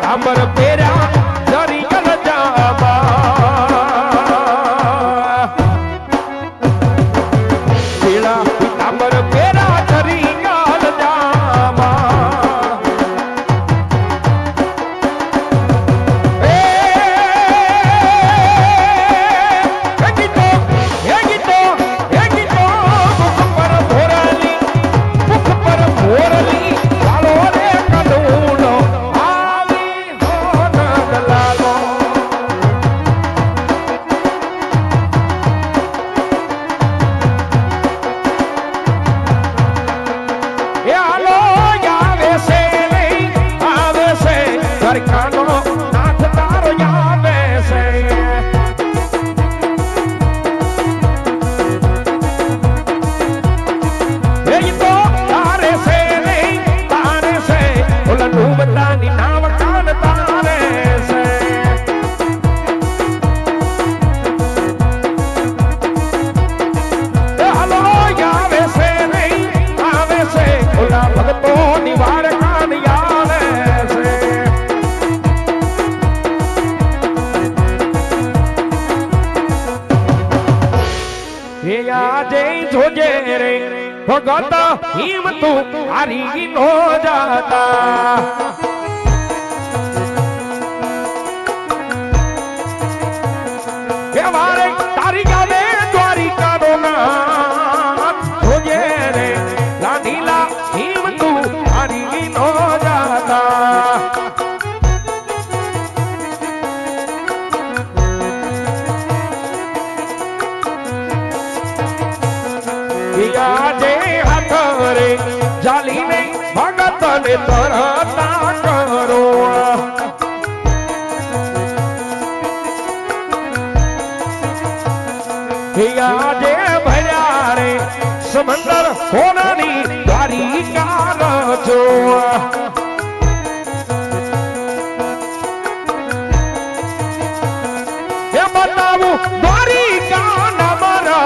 પીતાંબર પહેર્યા જરી ગલજામાં પીળા પીતાંબર પહેર્યા જરી ગલજામાં ભગત હિમ તું હારી નો જાતા કે મારે તારી ગામે દ્વારિકા નો નાથ જોજે રે લાડીલા હિમ તું હારી નો જાતા જાલીને ભગતને તરતા કરો આજે ભર્યા રે સમંદર સોનાની દ્વારિકા રચો એ બતાવું દ્વારિકા નમરા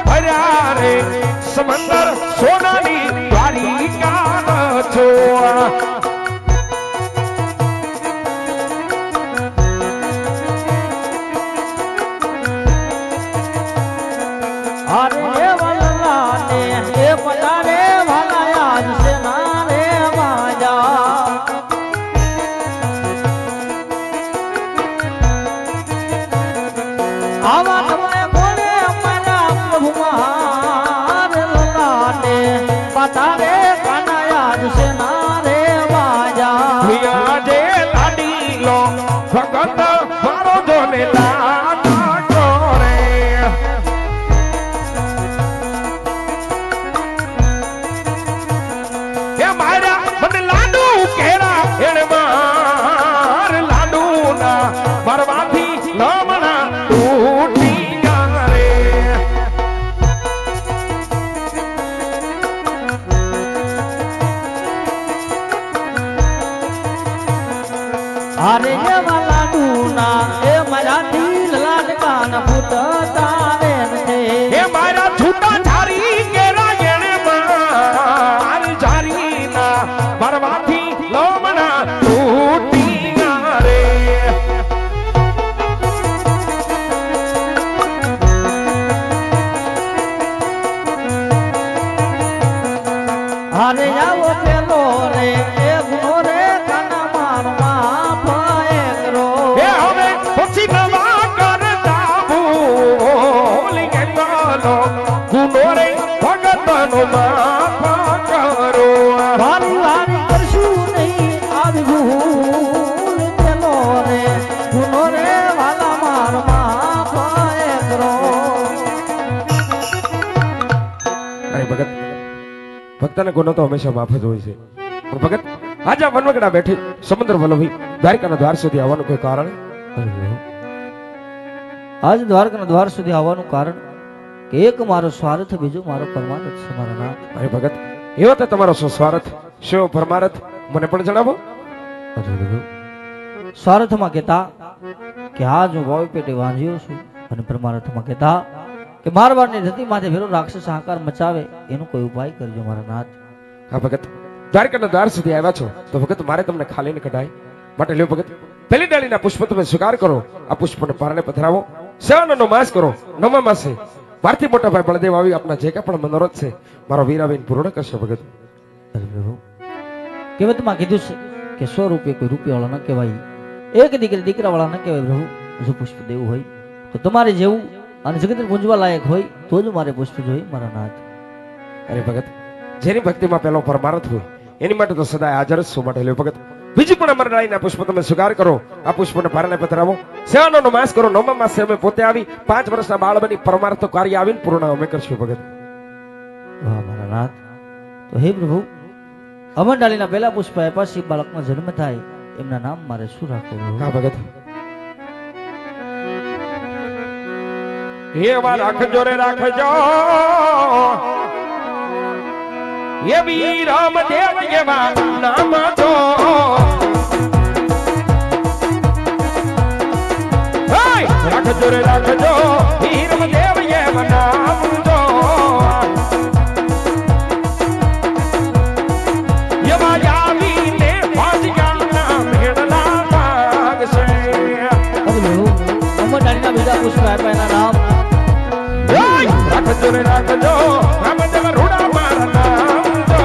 ભર્યા રે સમંદર સોનાની દ્વારિકા છો અરે વલ્લા ને એ પધારે ભલા યાદ છે ના રે માજા આવા તમને બોલે અમારા પ્રભુ મહાન લલાને પધારે કાના યાદ છે ના રે માજા આજે લાડી લો ભગત મારો જોને લાડા કરે એ મારા મને લાડુ કેરા એણે માર લાડુ ના મારવાથી લમણા તૂટી ગયા રે અરે વાલા ડૂના એ મારા દિલ લાડકાન ભૂત તારે ને એ મારા છૂટા ધારી કેરા એણે માર જારી ના મારવાથી લમણા તૂટી ગયા રે અરે આવો પેલો રે એ ગુનો રે કાના મારમાં ફાયરો એ હવે પછી નવા કરતા ભૂલી ગયેલો ગુનો રે ભગતનો માફ કરો વારી વારી કરશું નહીં આવી ભૂલ પેલો રે ગુનો રે વાલા મારમાં ફાયરો અરે ભગત ભક્તને ગુનો તો હંમેશા માફ જ હોય છે પણ ભગત આજે વનવગડા બેઠી સમુદ્ર વલ્લભી દ્વારકાના દ્વાર સુધી આવવાનું કોઈ કારણ આજ દ્વારકાના દ્વાર સુધી આવવાનું કારણ કે એક મારો સ્વાર્થ બીજો મારો પરમાર્થ છે મારા નાથ અરે ભગત એવો તો તમારો શું સ્વાર્થ શું પરમાર્થ મને પણ જણાવો સ્વાર્થમાં કહેતા કે આજ હું વાવ પેટે વાંધ્યો છું અને પરમાર્થમાં કહેતા કે મારવાડની ધરતી માથે ભેરો રાક્ષસ આકાર મચાવે એનો કોઈ ઉપાય કરજો મારા નાથ હા ભગત દ્વારકાના દ્વાર સુધી આવ્યા છો તો ભગત મારે તમને ખાલી ન કઢાય, માટે લ્યો ભગત પેલી ડાળીના પુષ્પ તમે સ્વીકાર કરો, આ પુષ્પને પારણે પધરાવો, શ્રાવણનો માસ કરો, નવમા માસે વારથી મોટા ભાઈ બળદેવ આવી આપના જે કાંઈ પણ મનોરથ છે મારો વીરાબેન પૂર્ણ કરશે ભગત. અરે પ્રભુ, કહેવતમાં કીધું છે કે 100 રૂપિયા કોઈ રૂપિયા વાળા ન કહેવાય, એક દીકરી દીકરા વાળા ન કહેવાય. પ્રભુ જો પુષ્પ દેવું હોય તો તમારે જેવું અને જગતને પૂજવા લાયક હોય તો જ મારે પુષ્પ જોઈએ મારા નાથ. અરે ભગત, જેની ભક્તિમાં પેલો પરમાર્થ હોય એની માટે તો સદાય હાજર જ છું, માટે લ્યો ભગત બીજી પણ અમારા ડાળીના પુષ્પ તમે સ્વીકાર કરો, આ પુષ્પને પારણે પધરાવો, સેવાનો માસ કરો, નવમા માસે અમે પોતે આવી 5 વર્ષના બાળ બની પરમાર્થ કાર્ય આવીને પૂર્ણ અમે કરશું ભગત. વાહ મારા નાથ. તો હે પ્રભુ, અમર ડાળીના પહેલા પુષ્પ આપ્યા પછી બાળકનો જન્મ થાય એમના નામ મારે શું રાખવું? હા ભગત. એવા રાખજો રે રાખજો એ વી રામદેવ એવા નામ તો રાખજો રે રાખજો વી રામદેવ એવા નામ તો એવા આવીને ભાજ્યાના ભેડલા ભાગશે. અમર ડાળીના બીજા પુષ્પ આપ્યા એના નામ રાખજો રે રાખજો રામદેવ રૂડા મારા નામ તો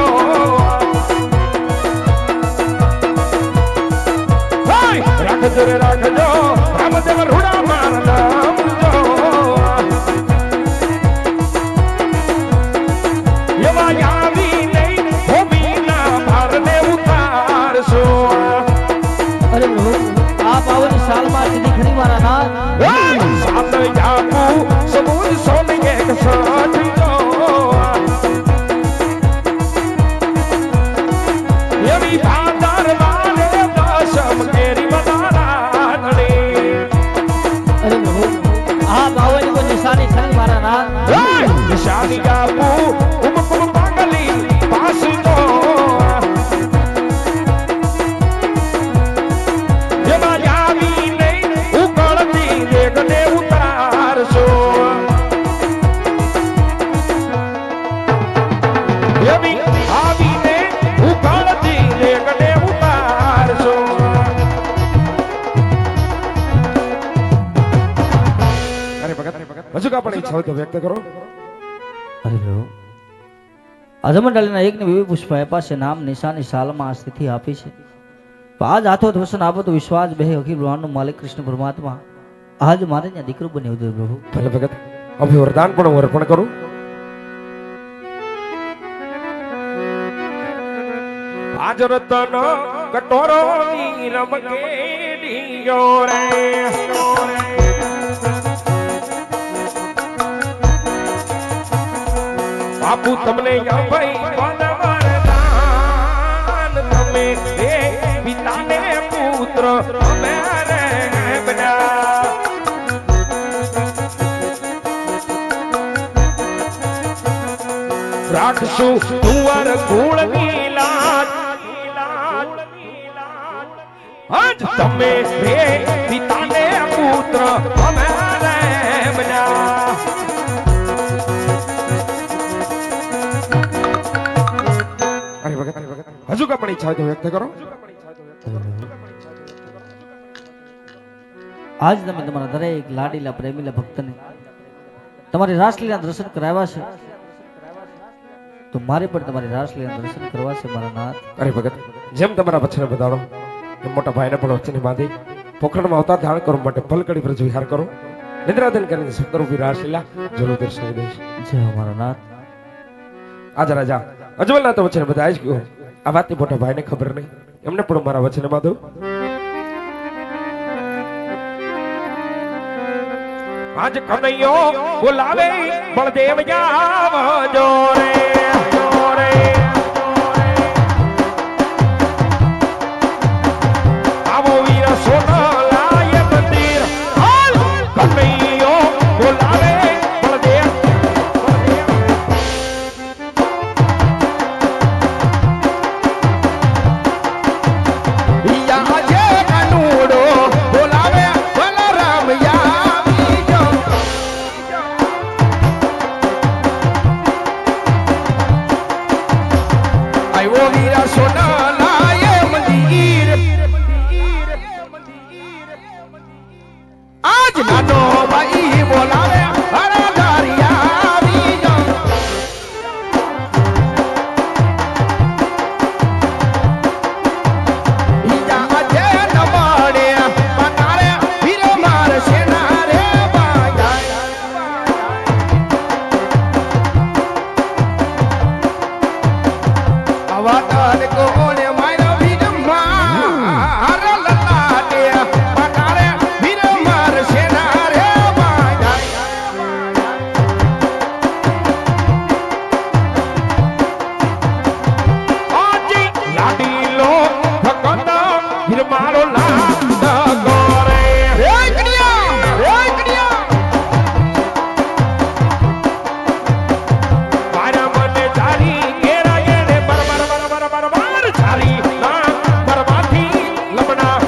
રાખજો રે રાખજો રામદેવ રૂડા મારા નામ તો એવા આવી નહીં ભૂમિના ભારને ઉતારશો. અરે પ્રભુ, આ પાવન સાલમાં સીધી ખરી મારા નાથ. સાત જાપુ સમૂહ સોને એક સાથ લો એવી ભાદર વાલે દશમ કેરી બધારા ધડે. અરે પ્રભુ, આ પાવન કો નિશાની ખરી મારા નાથ. નિશાની જાપુ ઉમ પાગલી પાસ લો એમાં આવી નહીં ઉકળતી દેખને ઉતારશો. એવી આવીને ઉકળતી દેખને ઉતારશો. અરે ભગત, હજુ કા પણ ઈચ્છા હોય તો વ્યક્ત કરો. અરે પ્રભુ, અજમન ડાળીના એકને 2 પુષ્પ આપ્યા છે, નામ નિશાની સાલમાં આ સ્થિતિ આપી છે. આજ હાથો વસન આપો તો વિશ્વાસ બે અખિલ બ્રહ્માંડનો માલિક કૃષ્ણ પરમાત્મા આજ મારે ત્યાં દીકરો બન્યો છે પ્રભુ. ભલે ભગત, હવે વરદાન પણ હું અર્પણ કરું. આજ રતન કટોરો ની રમકેડીયો રે બાપુ તમને ભાઈ વરદાન તમે એ પિતાને પુત્ર અમે રે બન્યા. રાખશું તુવર કુળ નીલાટ આજ તમે રે પિતાને પુત્ર અમે રે બન્યા. હજુ કા પણ ઈચ્છા હોય તો વ્યક્ત કરો. આજ તમે તમારા દરેક લાડીલા પ્રેમીલા ભક્તને તમારી રાસલીલા દર્શન કરાવ્યા છે, તો મારે પણ તમારી રાસલીલા દર્શન કરવા છે મારા નાથ. અરે ભગત, જેમ તમારા વચને બતાડો એમ મોટા ભાઈને પણ વચને બાંધી પોખરણમાં અવતાર ધારણ કરવા માટે પલકડી પર વિહાર કરો. નિદ્રાધન કરીને સપ્તરૂપી રાસલીલા જરૂર દર્શાવી દઈશ. જય મારા નાથ. આજ રાજા અજમલના તો વચને બધા જ ગયો, આ વાતની મોટા ભાઈને ખબર નહીં, એમને પણ મારા વચને બાંધો. આજ કનૈયો બોલાવે બળદેવ જાવજો રે આવો વીર સોનાલાય મંદિર કનૈયો બોલાવે બળદેવ યા જે કનુડો બોલાવે બલરામ યા વીર મારો લાડ ગોરે રે કડિયા મારા મને ચારી કેરા ગેડે બર ચારી ના બરબાથી લમણા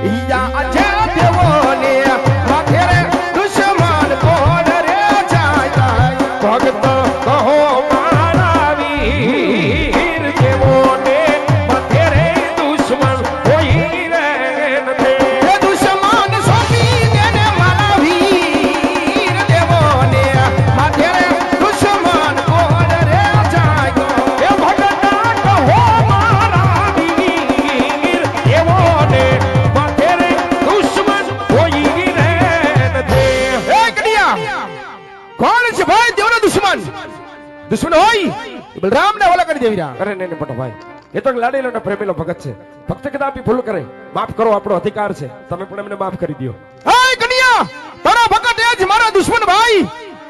ઈયા અજે દેવોને માથે રે દુશ્મન કોણ રે જાય ભગત કહો મારા વીર દેવોને મથે રે દુશ્મન કોઈ રે નથી એ દુશ્મન સોંપી દેને મારા વીર દેવોને માથે રે દુશ્મન કોણ રે જાય એ ભગત કહો મારા વીર દેવોને મથે રે દુશ્મન કોઈ રે નથી એ કડિયા કોણ છે ભાઈ દેવનો દુશ્મન હોય બલરામ ને ઓલા કરી દેવીરા અરે નહીં મોટો ભાઈ એ તો લાડેલો ને પ્રેમીલો ભગત છે ભક્ત કદાપી ભૂલ કરે માફ કરો આપણો અધિકાર છે તમે પણ એમને માફ કરી દો હે કડિયા તારો ભગત એ જ મારા દુશ્મન ભાઈ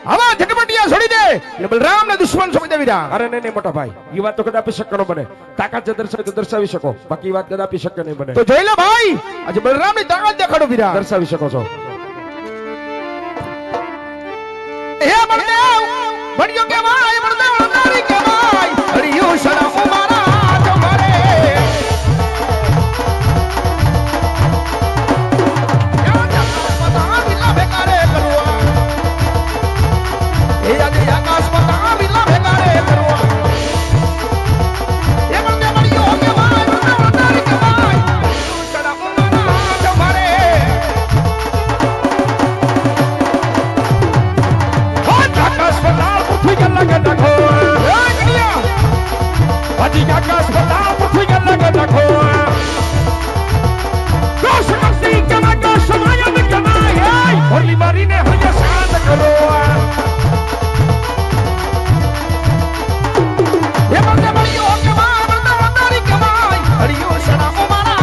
હવે ઝટપટિયા છોડી દે એટલે બલરામ ને દુશ્મન સમજી દેવીરા અરે નહીં મોટા ભાઈ એ વાત તો કદાપી શક્ય ન બને તાકાત જે દર્શાવી તો દર્શાવી શકો બાકી એ વાત કદાપી શક્ય નહીં બને તો જોઈ લે ભાઈ આજે બલરામ ની તાકાત દેખાડો વીરા દર્શાવી શકો છો હે બળદેવ બળિયો કેવાય બળદેવ નારી કેવાય હરિયો શરમ મારા તમારે યા જગત પતા વિલા ભેગારે કરવા એ આજે આકાશ પતા વિલા ભેગારે કરવા હે બળદેવ બળિયો કેવાય બળદેવ નારી કેવાય હરિયો શરમ મારા તમારે अस्पताल पृथ्वी के लगे देखो हाजी का अस्पताल पृथ्वी के लगे देखो दोष करती कमा का समय में कमाए होली बारी ने हमें शांत करो ये बंदे बड़ियों के मां बंदा वंदारी कमाई हरियो शराब मारा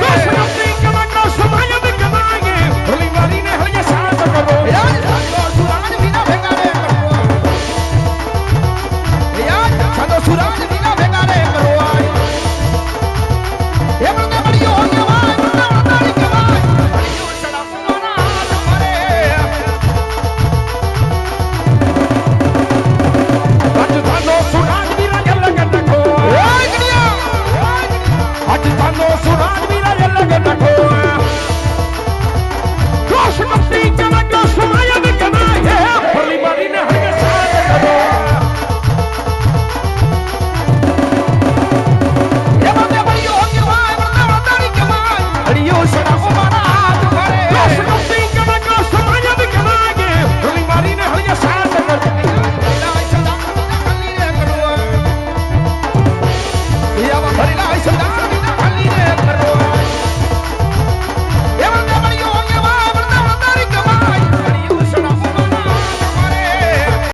दोष करती कमा का समय में कमाए होली बारी ने हमें शांत करो यार सालो सुराज बिना भेगारे करो यार सालो सुराज बिना भेगारे करो ये बंदे बड़ियों के मां बंदा वंदारी कमाई हरियो शराब मारा तुम्हारे राजस्थानो सुराज भी लगे देखो ए गड़िया राजस्थानो सुराज भी लगे देखो दोष करती कमा का समय में कमाए होली बारी ने हमें शांत करो ये बंदे बड़ियों के मां बंदा वंदारी कमाई हरियो शराब मारा तुम्हारे दोष करती कमा का समय में कमाए होली बारी ने हमें शांत करो या भरी